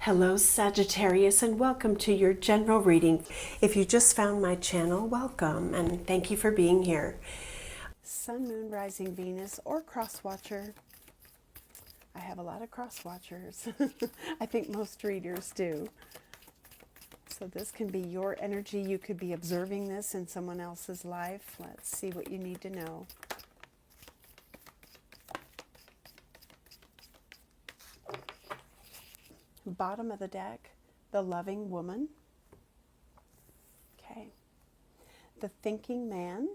Hello Sagittarius, and welcome to your general reading. If you just found my channel, welcome and thank you for being here. Sun, Moon, Rising, Venus, or Cross Watcher. I have a lot of cross watchers. I think most readers do. So this can be your energy. You could be observing this in someone else's life. Let's see what you need to know. Bottom of the deck, the loving woman. Okay. The thinking man,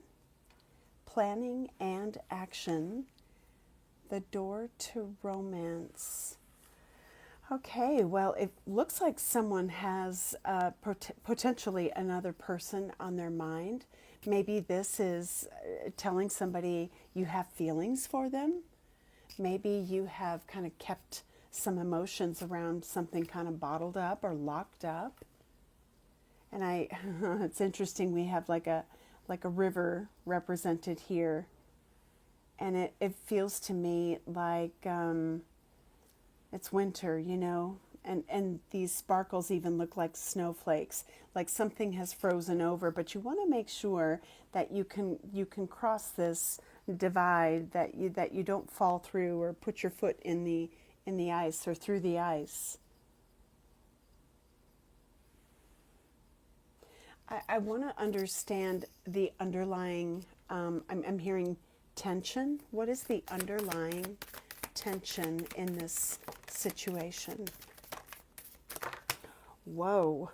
planning and action, the door to romance. Okay, well, it looks like someone has potentially another person on their mind. Maybe this is telling somebody you have feelings for them. Maybe you have kind of kept some emotions around something kind of bottled up or locked up. And it's interesting, we have like a river represented here. And it feels to me like it's winter, you know, and these sparkles even look like snowflakes, like something has frozen over, but you want to make sure that you can cross this divide, that you don't fall through or put your foot in the ice or through the ice. I want to understand the underlying, I'm hearing tension. What is the underlying tension in this situation? Whoa,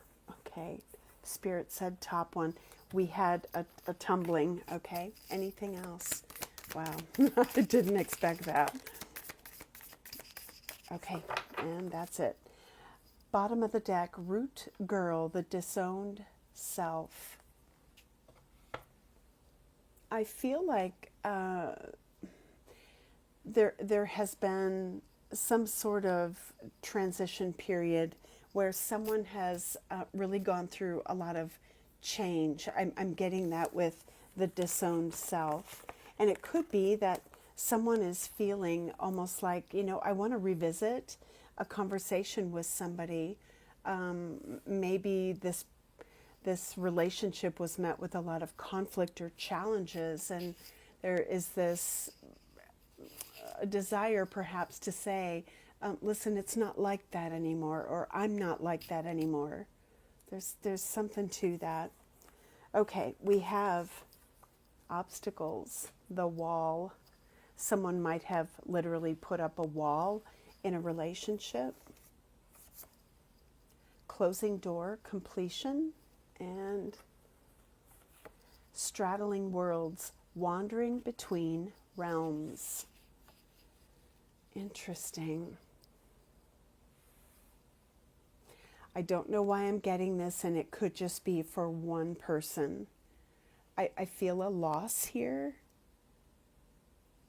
okay. Spirit said top one. We had a tumbling, okay. Anything else? Wow, I didn't expect that. Okay, and that's it. Bottom of the deck, root girl, the disowned self. I feel like there has been some sort of transition period where someone has really gone through a lot of change. I'm getting that with the disowned self. And it could be that someone is feeling almost like, you know, I want to revisit a conversation with somebody. Maybe this relationship was met with a lot of conflict or challenges, and there is this desire perhaps to say, listen, it's not like that anymore, or I'm not like that anymore. There's something to that. Okay, we have obstacles, the wall. Someone might have literally put up a wall in a relationship. Closing door, completion, and straddling worlds, wandering between realms. Interesting. I don't know why I'm getting this, and it could just be for one person. I feel a loss here.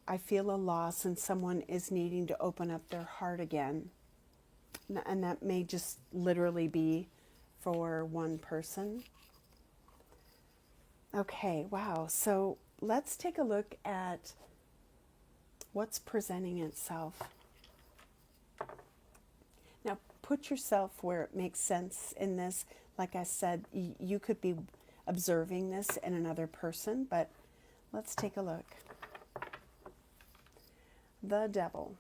I feel a loss, and someone is needing to open up their heart again. And that may just literally be for one person. Okay, wow. So let's take a look at what's presenting itself. Now, put yourself where it makes sense in this. Like I said, you could be observing this in another person, but let's take a look. The Devil.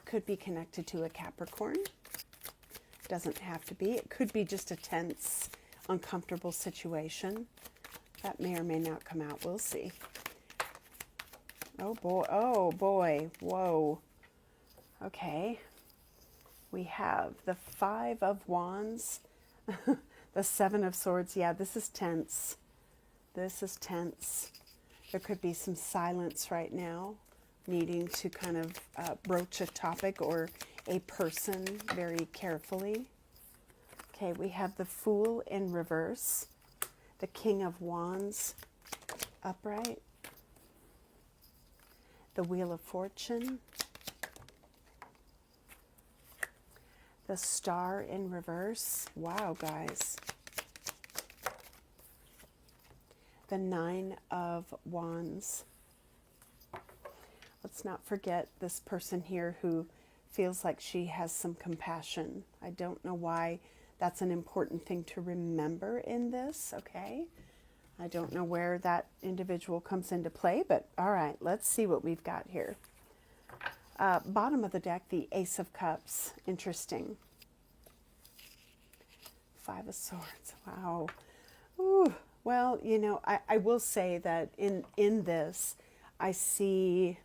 Could be connected to a Capricorn. Doesn't have to be. It could be just a tense, uncomfortable situation. That may or may not come out. We'll see. Oh boy. Oh boy. Whoa. Okay. We have the Five of Wands. The Seven of Swords. Yeah, this is tense. This is tense. There could be some silence right now, needing to kind of broach a topic or a person very carefully. Okay, we have the Fool in reverse, the King of Wands upright, the Wheel of Fortune, the Star in reverse. Wow, guys. The Nine of Wands. Let's not forget this person here who feels like she has some compassion. I don't know why that's an important thing to remember in this, okay? I don't know where that individual comes into play, but all right, let's see what we've got here. Bottom of the deck, the Ace of Cups. Interesting. Five of Swords. Wow. Ooh. Well, you know, I will say that in this, I see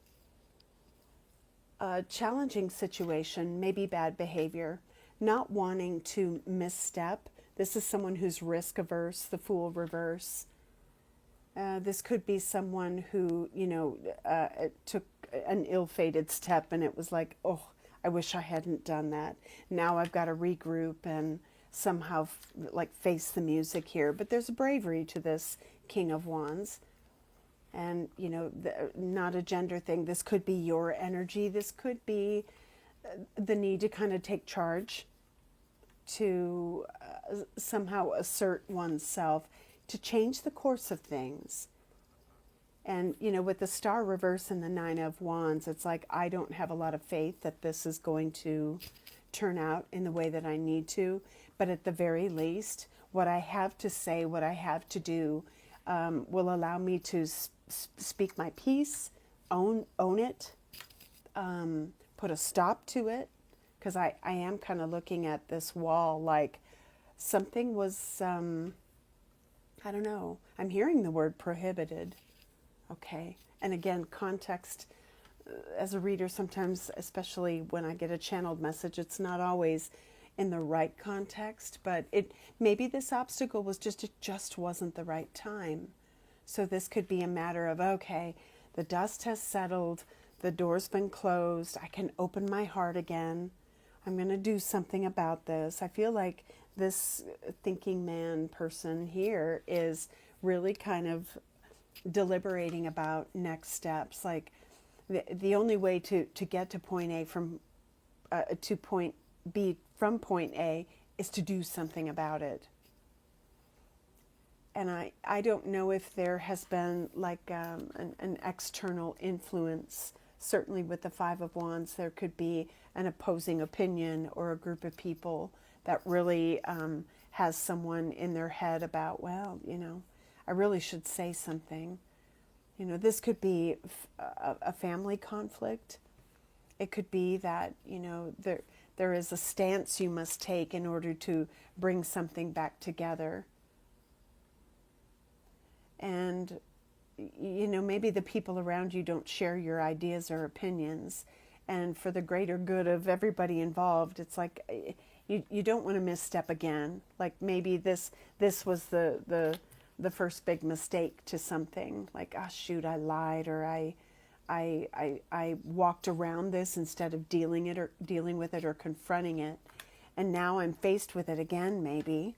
a challenging situation, maybe bad behavior, not wanting to misstep. This is someone who's risk averse, the Fool reverse. This could be someone who, you know, took an ill-fated step and it was like, oh, I wish I hadn't done that. Now I've got to regroup and somehow like face the music here. But there's bravery to this King of Wands. And, you know, not a gender thing. This could be your energy. This could be the need to kind of take charge, to somehow assert oneself, to change the course of things. And, you know, with the Star reverse and the Nine of Wands, it's like I don't have a lot of faith that this is going to turn out in the way that I need to. But at the very least, what I have to say, what I have to do, will allow me to speak my piece, own it, put a stop to it. Because I am kind of looking at this wall like something was, I don't know, I'm hearing the word prohibited. Okay. And again, context, as a reader, sometimes, especially when I get a channeled message, it's not always in the right context, but maybe this obstacle was it just wasn't the right time. So this could be a matter of, okay, the dust has settled, the door's been closed, I can open my heart again. I'm going to do something about this. I feel like this thinking man person here is really kind of deliberating about next steps. Like the only way to get to point A from to point B from point A is to do something about it. And I don't know if there has been like an external influence. Certainly with the Five of Wands, there could be an opposing opinion or a group of people that really has someone in their head about, well, you know, I really should say something. You know, this could be a family conflict. It could be that, you know, there is a stance you must take in order to bring something back together. And, you know, maybe the people around you don't share your ideas or opinions. And for the greater good of everybody involved, it's like you don't want to misstep again. Like maybe this was the first big mistake to something. Like, oh shoot, I lied, or I walked around this instead of dealing with it or confronting it. And now I'm faced with it again, maybe.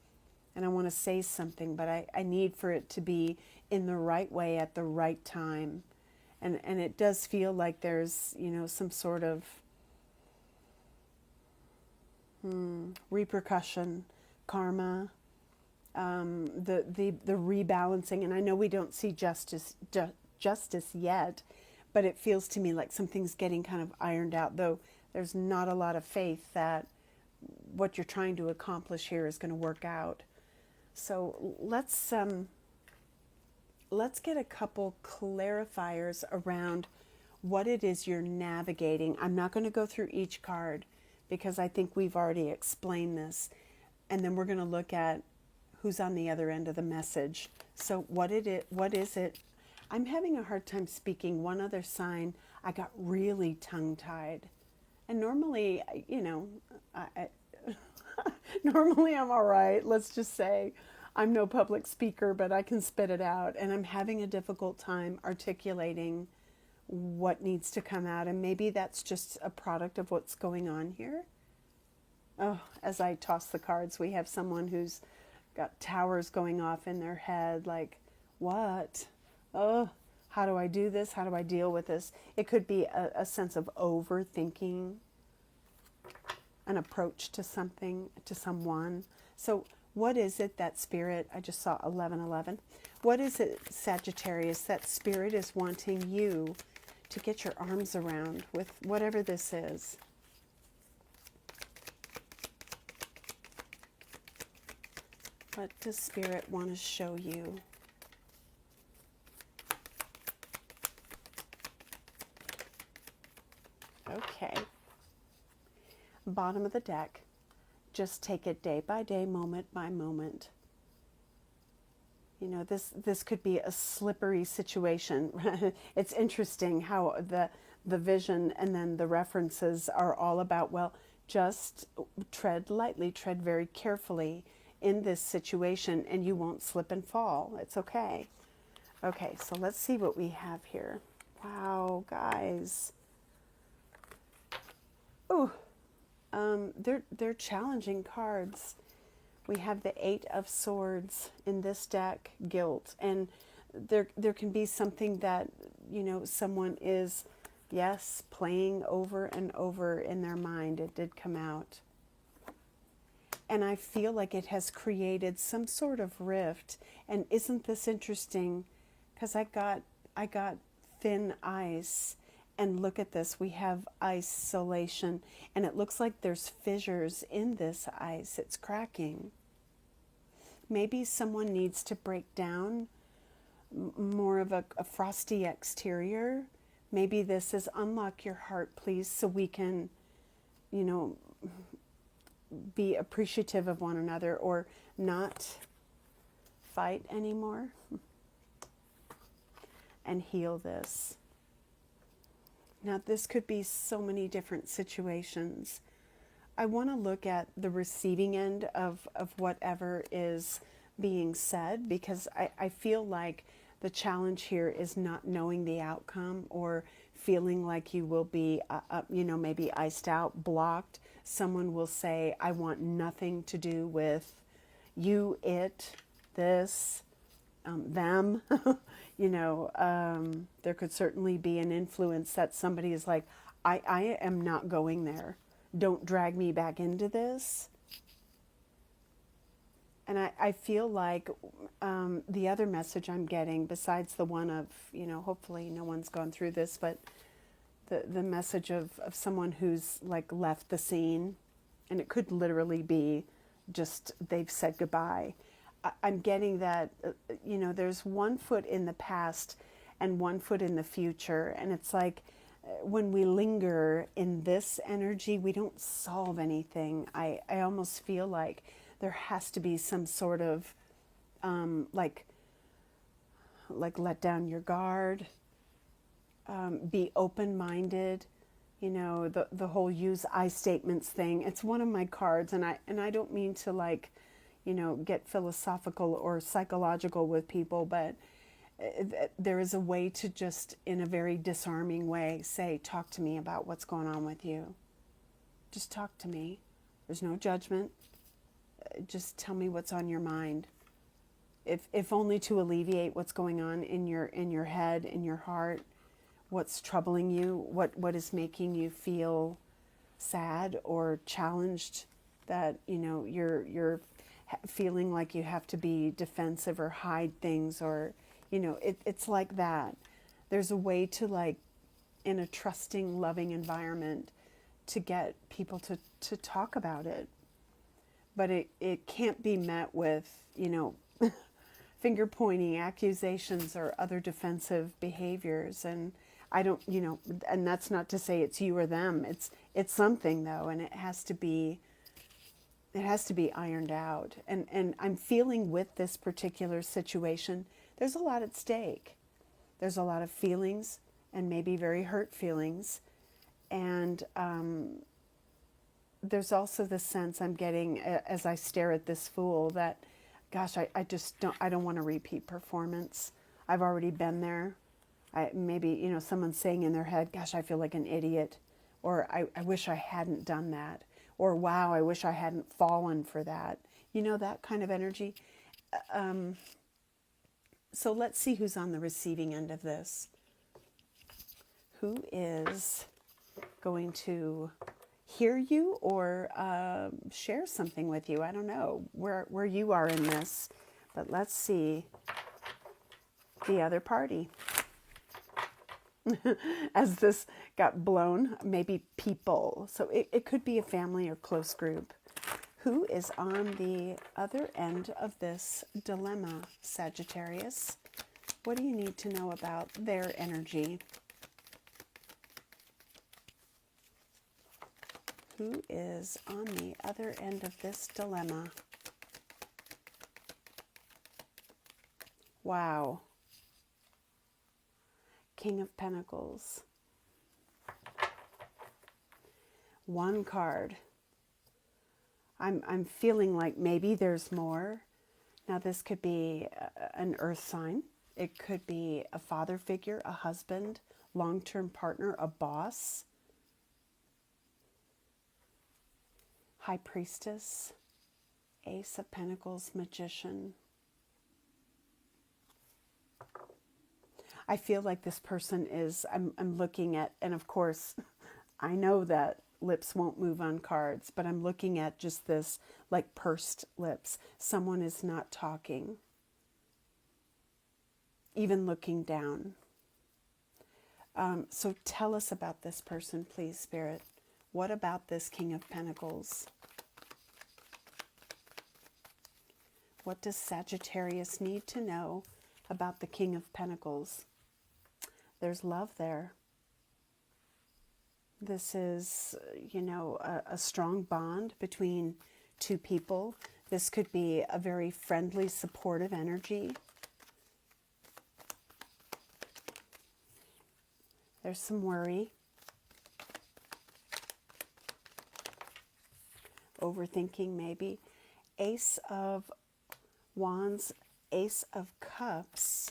And I want to say something, but I need for it to be in the right way at the right time. And it does feel like there's, you know, some sort of repercussion, karma, the rebalancing. And I know we don't see justice yet, but it feels to me like something's getting kind of ironed out, though there's not a lot of faith that what you're trying to accomplish here is going to work out. So let's get a couple clarifiers around what it is you're navigating. I'm not going to go through each card because I think we've already explained this. And then we're going to look at who's on the other end of the message. So what is it? I'm having a hard time speaking. One other sign, I got really tongue-tied. And normally, you know, normally I'm all right. Let's just say I'm no public speaker, but I can spit it out. And I'm having a difficult time articulating what needs to come out. And maybe that's just a product of what's going on here. Oh, as I toss the cards, we have someone who's got towers going off in their head. Like, what? Oh, how do I do this? How do I deal with this? It could be a sense of overthinking an approach to something, to someone. So what is it that spirit, I just saw 1111. What is it, Sagittarius, that spirit is wanting you to get your arms around with whatever this is? What does Spirit want to show you? Okay. Bottom of the deck. Just take it day by day, moment by moment. You know, this could be a slippery situation. It's interesting how the vision and then the references are all about, well, just tread lightly, tread very carefully in this situation, and you won't slip and fall. It's okay. Okay, so let's see what we have here. Wow, guys. Ooh, they're challenging cards. We have the 8 of Swords in this deck, guilt, and there can be something that, you know, someone is, yes, playing over and over in their mind. It did come out. And I feel like it has created some sort of rift. And isn't this interesting? Because I got thin ice. And look at this, we have isolation. And it looks like there's fissures in this ice. It's cracking. Maybe someone needs to break down more of a frosty exterior. Maybe this is unlock your heart, please, so we can, you know, be appreciative of one another, or not fight anymore, and heal this. Now, this could be so many different situations. I want to look at the receiving end of whatever is being said, because I feel like the challenge here is not knowing the outcome, or feeling like you will be, you know, maybe iced out, blocked. Someone will say, I want nothing to do with you, it, this, them. You know, there could certainly be an influence that somebody is like, I am not going there. Don't drag me back into this. And I feel like the other message I'm getting, besides the one of, you know, hopefully no one's gone through this, but the message of someone who's like left the scene, and it could literally be just they've said goodbye. I'm getting that, you know, there's one foot in the past and one foot in the future. And it's like when we linger in this energy, we don't solve anything. I almost feel like there has to be some sort of like let down your guard, be open-minded. You know, the whole use I statements thing. It's one of my cards, and I don't mean to, like, you know, get philosophical or psychological with people, but there is a way to just, in a very disarming way, say, talk to me about what's going on with you. Just talk to me. There's no judgment. Just tell me what's on your mind. If only to alleviate what's going on in your head, in your heart, what's troubling you, what is making you feel sad or challenged, that, you know, you're feeling like you have to be defensive or hide things, or, you know, it's like that. There's a way to, like, in a trusting, loving environment, to get people to talk about it. But it can't be met with, you know, finger pointing, accusations, or other defensive behaviors. And I don't, you know, and that's not to say it's you or them. It's something, though, and it has to be ironed out. And I'm feeling with this particular situation, there's a lot at stake. There's a lot of feelings, and maybe very hurt feelings. And there's also the sense I'm getting as I stare at this Fool that, gosh, I just don't want a repeat performance. I've already been there. Maybe, you know, someone's saying in their head, gosh, I feel like an idiot. Or I wish I hadn't done that. Or, wow, I wish I hadn't fallen for that. You know, that kind of energy. So let's see who's on the receiving end of this. Who is going to hear you or share something with you? I don't know where you are in this. But let's see the other party. As this got blown, maybe people. So it could be a family or close group. Who is on the other end of this dilemma, Sagittarius? What do you need to know about their energy? Who is on the other end of this dilemma? Wow. King of Pentacles. One card. I'm feeling like maybe there's more. Now this could be an earth sign. It could be a father figure, a husband, long-term partner, a boss. High Priestess, Ace of Pentacles, Magician. I feel like this person is, I'm looking at, and of course, I know that lips won't move on cards, but I'm looking at just this like pursed lips. Someone is not talking, even looking down. So tell us about this person, please, Spirit. What about this King of Pentacles? What does Sagittarius need to know about the King of Pentacles? There's love there. This is, you know, a strong bond between two people. This could be a very friendly, supportive energy. There's some worry. Overthinking, maybe. Ace of Wands, Ace of Cups.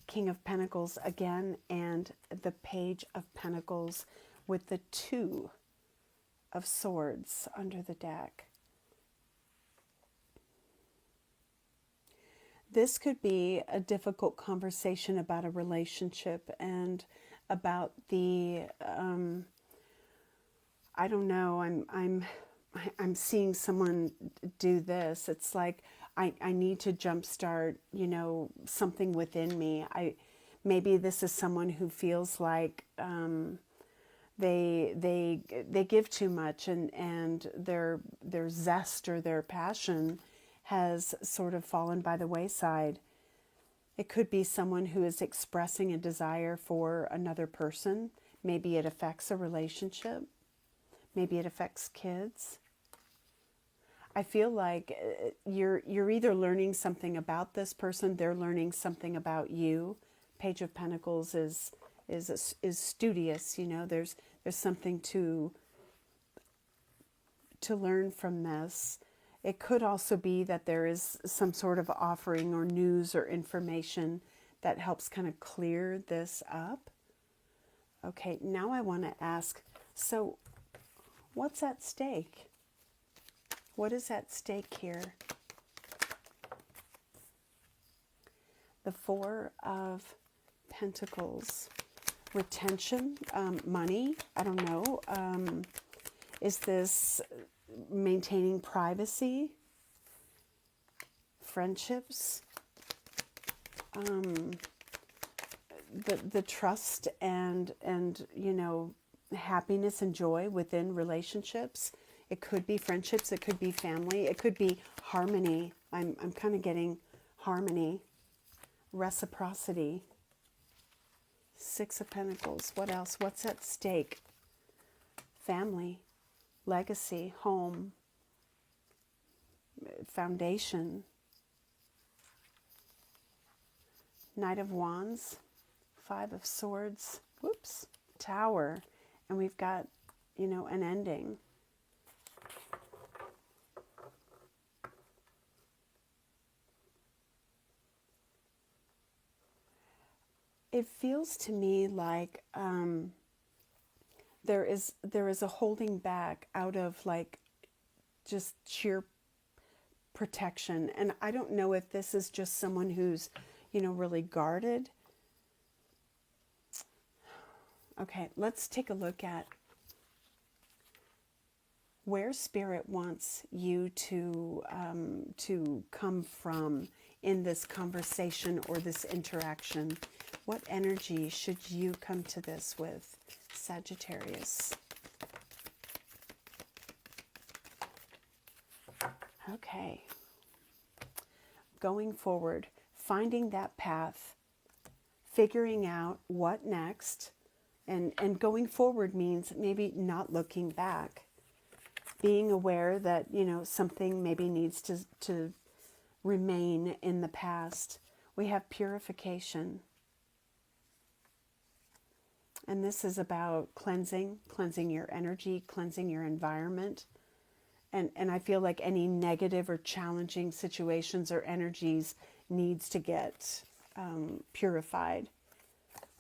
King of Pentacles again, and the Page of Pentacles with the Two of Swords under the deck. This could be a difficult conversation about a relationship and about the, I don't know, I'm seeing someone do this. It's like, I need to jumpstart, you know, something within me. Maybe this is someone who feels like they give too much, and their zest or their passion has sort of fallen by the wayside. It could be someone who is expressing a desire for another person. Maybe it affects a relationship. Maybe it affects kids. I feel like you're either learning something about this person, they're learning something about you. Page of Pentacles is studious, you know. There's something to learn from this. It could also be that there is some sort of offering or news or information that helps kind of clear this up. Okay, now I want to ask, so what's at stake? What is at stake here? The Four of Pentacles. Retention, money, I don't know. Is this maintaining privacy? Friendships? The trust and you know, happiness and joy within relationships. It could be friendships, it could be family, it could be harmony. I'm kind of getting harmony, reciprocity. Six of Pentacles. What else? What's at stake? Family, legacy, home, foundation. Knight of Wands, Five of Swords, whoops, Tower, and we've got, you know, an ending. It feels to me like there is a holding back out of like just sheer protection. And I don't know if this is just someone who's, you know, really guarded. Okay, let's take a look at where Spirit wants you to come from in this conversation or this interaction. What energy should you come to this with, Sagittarius? Okay. Going forward, finding that path, figuring out what next, and going forward means maybe not looking back, being aware that, you know, something maybe needs to remain in the past. We have purification. And this is about cleansing your energy, cleansing your environment. And I feel like any negative or challenging situations or energies needs to get purified.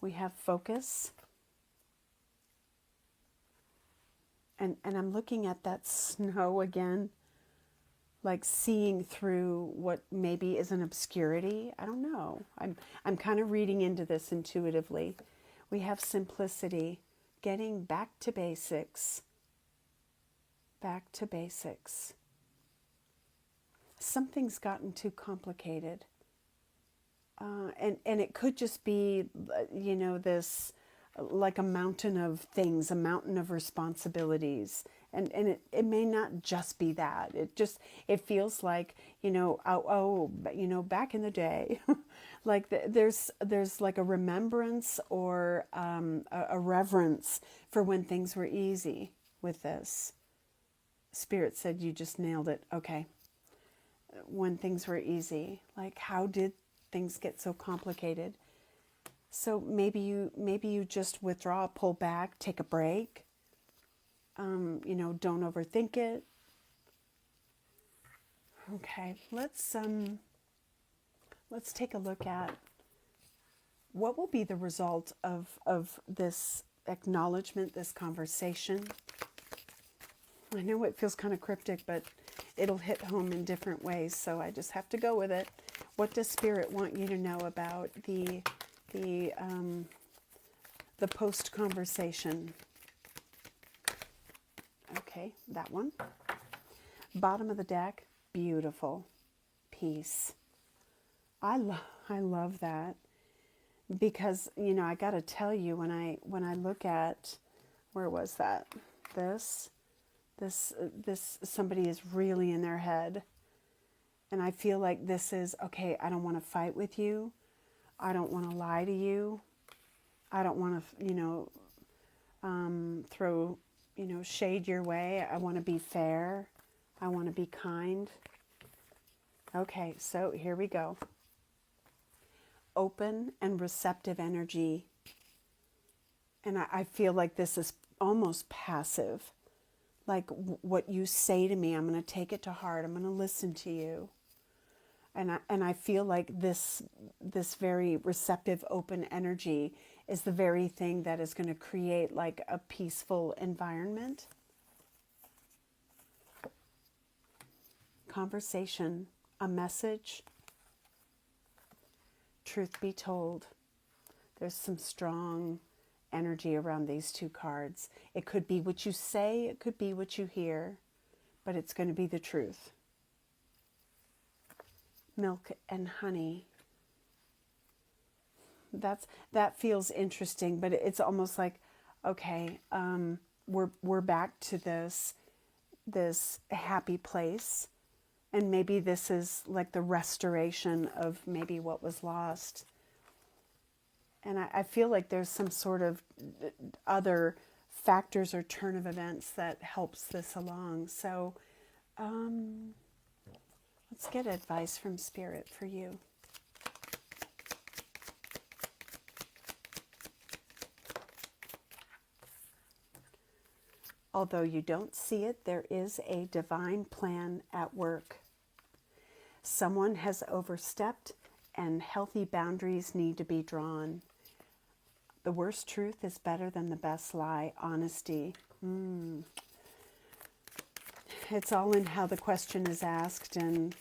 We have focus. And I'm looking at that snow again, like seeing through what maybe is an obscurity. I don't know. I'm kind of reading into this intuitively. We have simplicity, getting back to basics. Back to basics. Something's gotten too complicated. And it could just be, you know, this, like a mountain of things, a mountain of responsibilities. And it may not just be that. It feels like, you know, you know, back in the day, like there's like a remembrance or a reverence for when things were easy with this. Spirit said you just nailed it. Okay. When things were easy, like how did things get so complicated? So maybe you just withdraw, pull back, take a break. You know, don't overthink it. Okay, let's take a look at what will be the result of this acknowledgement, this conversation. I know it feels kind of cryptic, but it'll hit home in different ways, so I just have to go with it. What does Spirit want you to know about the post-conversation? Okay, that one. Bottom of the deck, beautiful. Peace. I love that, because, you know, I got to tell you, when I look at, where was that? This somebody is really in their head, and I feel like this is, okay, I don't want to fight with you. I don't want to lie to you. I don't want to, you know, throw, you know, shade your way. I want to be fair. I want to be kind. Okay, so here we go. Open and receptive energy. And I feel like this is almost passive. Like what you say to me, I'm going to take it to heart. I'm going to listen to you. And I feel like this very receptive, open energy is the very thing that is going to create like a peaceful environment. Conversation, a message. Truth be told, there's some strong energy around these two cards. It could be what you say, it could be what you hear, but it's going to be the truth. Milk and honey. That feels interesting, but it's almost like, okay, we're back to this happy place, and maybe this is like the restoration of maybe what was lost. And I feel like there's some sort of other factors or turn of events that helps this along. So let's get advice from Spirit for you. Although you don't see it, there is a divine plan at work. Someone has overstepped, and healthy boundaries need to be drawn. The worst truth is better than the best lie. Honesty. It's all in how the question is asked and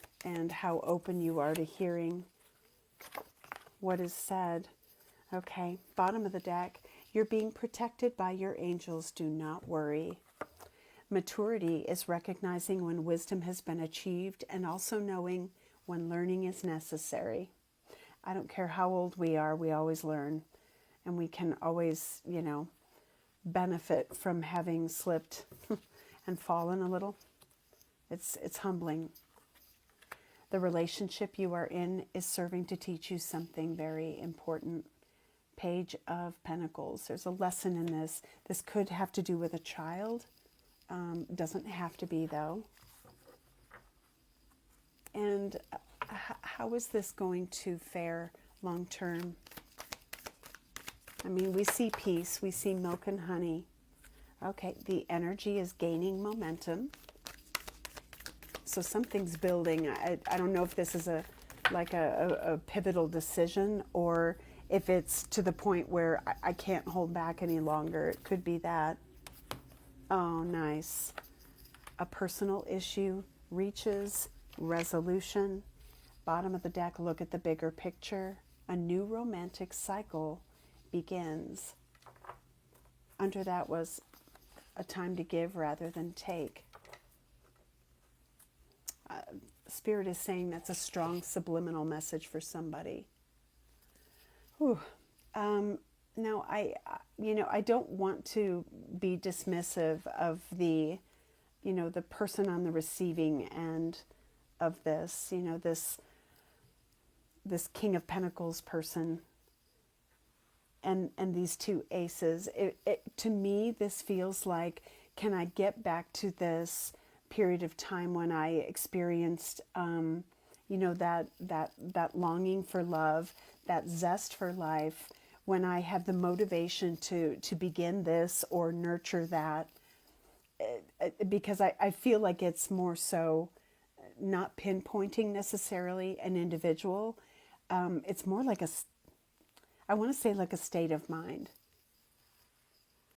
how open you are to hearing what is said. Okay, bottom of the deck. You're being protected by your angels. Do not worry. Maturity is recognizing when wisdom has been achieved and also knowing when learning is necessary. I don't care how old we are, we always learn. And we can always, you know, benefit from having slipped and fallen a little. It's humbling. the relationship you are in is serving to teach you something very important. Page of Pentacles. There's a lesson in this. This could have to do with a child. Doesn't have to be, though. And how is this going to fare long term? I mean, we see peace. We see milk and honey. Okay, the energy is gaining momentum. So something's building. I don't know if this is a pivotal decision, or if it's to the point where I can't hold back any longer. It could be that. Oh, nice. A personal issue reaches resolution. Bottom of the deck, look at the bigger picture. A new romantic cycle begins. Under that was a time to give rather than take. Spirit is saying that's a strong subliminal message for somebody. Whew. Now, I don't want to be dismissive of the, the person on the receiving end of this, this King of Pentacles person and these two aces. To me, this feels like, can I get back to this period of time when I experienced, that longing for love, that zest for life, when I had the motivation to begin this or nurture that, because I feel like it's more so not pinpointing necessarily an individual. It's more like I want to say like a state of mind.